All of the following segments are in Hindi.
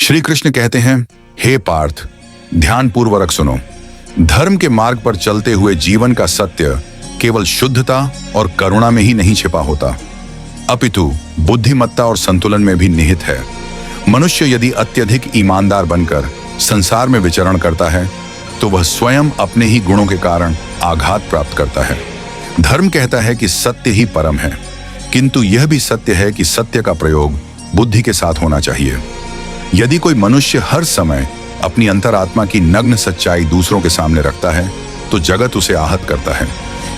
श्री कृष्ण कहते हैं, हे पार्थ, ध्यानपूर्वक सुनो। धर्म के मार्ग पर चलते हुए जीवन का सत्य केवल शुद्धता और करुणा में ही नहीं छिपा होता, अपितु बुद्धिमत्ता और संतुलन में भी निहित है। मनुष्य यदि अत्यधिक ईमानदार बनकर संसार में विचरण करता है तो वह स्वयं अपने ही गुणों के कारण आघात प्राप्त करता है। धर्म कहता है कि सत्य ही परम है, किंतु यह भी सत्य है कि सत्य का प्रयोग बुद्धि के साथ होना चाहिए। यदि कोई मनुष्य हर समय अपनी अंतरात्मा की नग्न सच्चाई दूसरों के सामने रखता है तो जगत उसे आहत करता है,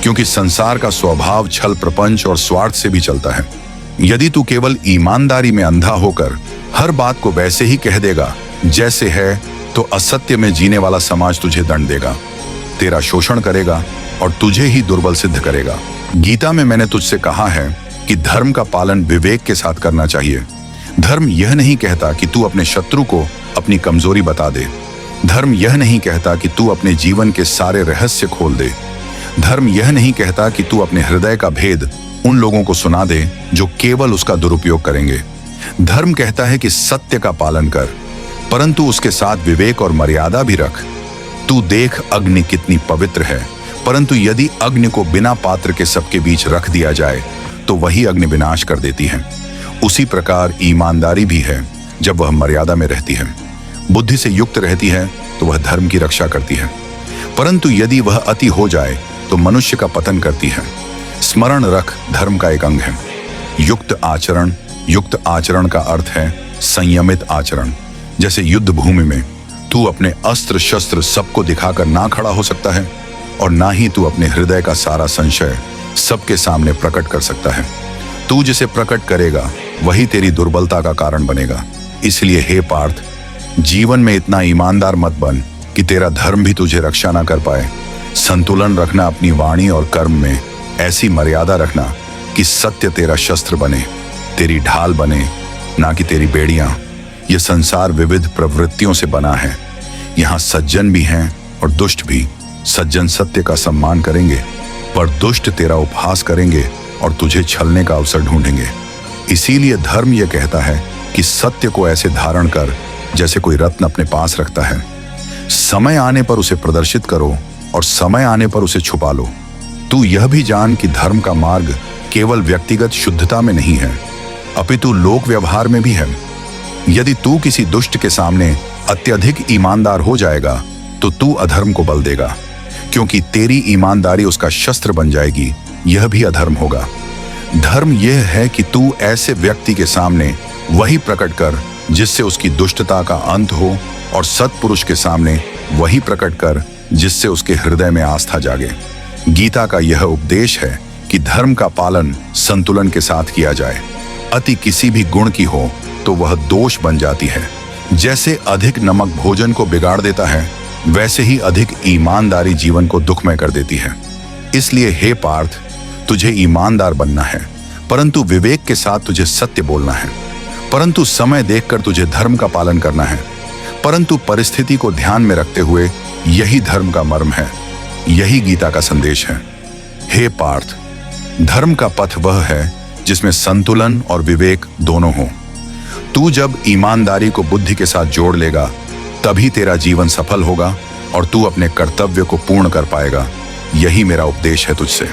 क्योंकि संसार का स्वभाव छल प्रपंच और स्वार्थ से भी चलता है। यदि तू केवल ईमानदारी में अंधा होकर हर बात को वैसे ही कह देगा जैसे है, तो असत्य में जीने वाला समाज तुझे दंड देगा, तेरा शोषण करेगा और तुझे ही दुर्बल सिद्ध करेगा। गीता में मैंने तुझसे कहा है कि धर्म का पालन विवेक के साथ करना चाहिए। धर्म यह नहीं कहता कि तू अपने शत्रु को अपनी कमजोरी बता दे। धर्म यह नहीं कहता कि तू अपने जीवन के सारे रहस्य खोल दे। धर्म यह नहीं कहता कि तू अपने हृदय का भेद उन लोगों को सुना दे जो केवल उसका दुरुपयोग करेंगे। धर्म कहता है कि सत्य का पालन कर, परंतु उसके साथ विवेक और मर्यादा भी रख। तू देख अग्नि कितनी पवित्र है, परंतु यदि अग्नि को बिना पात्र के सबके बीच रख दिया जाए तो वही अग्नि विनाश कर देती है। उसी प्रकार ईमानदारी भी है, जब वह मर्यादा में रहती है, बुद्धि से युक्त रहती है तो वह धर्म की रक्षा करती है, परंतु यदि वह अति हो जाए तो मनुष्य का पतन करती है। स्मरण रख, धर्म का एक अंग है युक्त आचरण। युक्त आचरण का अर्थ है संयमित आचरण। जैसे युद्ध भूमि में तू अपने अस्त्र शस्त्र सबको दिखाकर ना खड़ा हो सकता है, और ना ही तू अपने हृदय का सारा संशय सबके सामने प्रकट कर सकता है। तू जिसे प्रकट करेगा वही तेरी दुर्बलता का कारण बनेगा। इसलिए हे पार्थ, जीवन में इतना ईमानदार मत बन कि तेरा धर्म भी तुझे रक्षा ना कर पाए। संतुलन रखना अपनी वाणी और कर्म में, ऐसी मर्यादा रखना कि सत्य तेरा शस्त्र बने, तेरी ढाल बने, ना कि तेरी बेड़ियां। यह संसार विविध प्रवृत्तियों से बना है। यहाँ सज्जन भी हैं और दुष्ट भी। सज्जन सत्य का सम्मान करेंगे, पर दुष्ट तेरा उपहास करेंगे और तुझे छलने का अवसर ढूंढेंगे। इसीलिए धर्म यह कहता है कि सत्य को ऐसे धारण कर जैसे कोई रत्न अपने पास रखता है। समय आने पर उसे प्रदर्शित करो और समय आने पर उसे छुपा लो। तू यह भी जान कि धर्म का मार्ग केवल व्यक्तिगत शुद्धता में नहीं है, अपितु लोक व्यवहार में भी है। यदि तू किसी दुष्ट के सामने अत्यधिक ईमानदार हो जाएगा तो तू अधर्म को बल देगा, क्योंकि तेरी ईमानदारी उसका शस्त्र बन जाएगी। यह भी अधर्म होगा। धर्म यह है कि तू ऐसे व्यक्ति के सामने वही प्रकट कर जिससे उसकी दुष्टता का अंत हो, और सत्पुरुष के सामने वही प्रकट कर जिससे उसके हृदय में आस्था जागे। गीता का यह उपदेश है कि धर्म का पालन संतुलन के साथ किया जाए। अति किसी भी गुण की हो तो वह दोष बन जाती है। जैसे अधिक नमक भोजन को बिगाड़ देता है, वैसे ही अधिक ईमानदारी जीवन को दुखमय कर देती है। इसलिए हे पार्थ, तुझे ईमानदार बनना है, परंतु विवेक के साथ तुझे सत्य बोलना है। परंतु समय देखकर तुझे धर्म का पालन करना है, परंतु परिस्थिति को ध्यान में रखते हुए। यही धर्म का मर्म है, यही गीता का संदेश है। हे पार्थ, धर्म का पथ वह है जिसमें संतुलन और विवेक दोनों हो। तू जब ईमानदारी को बुद्धि के साथ जोड़ लेगा, तभी तेरा जीवन सफल होगा और तू अपने कर्तव्य को पूर्ण कर पाएगा। यही मेरा उपदेश है तुझसे।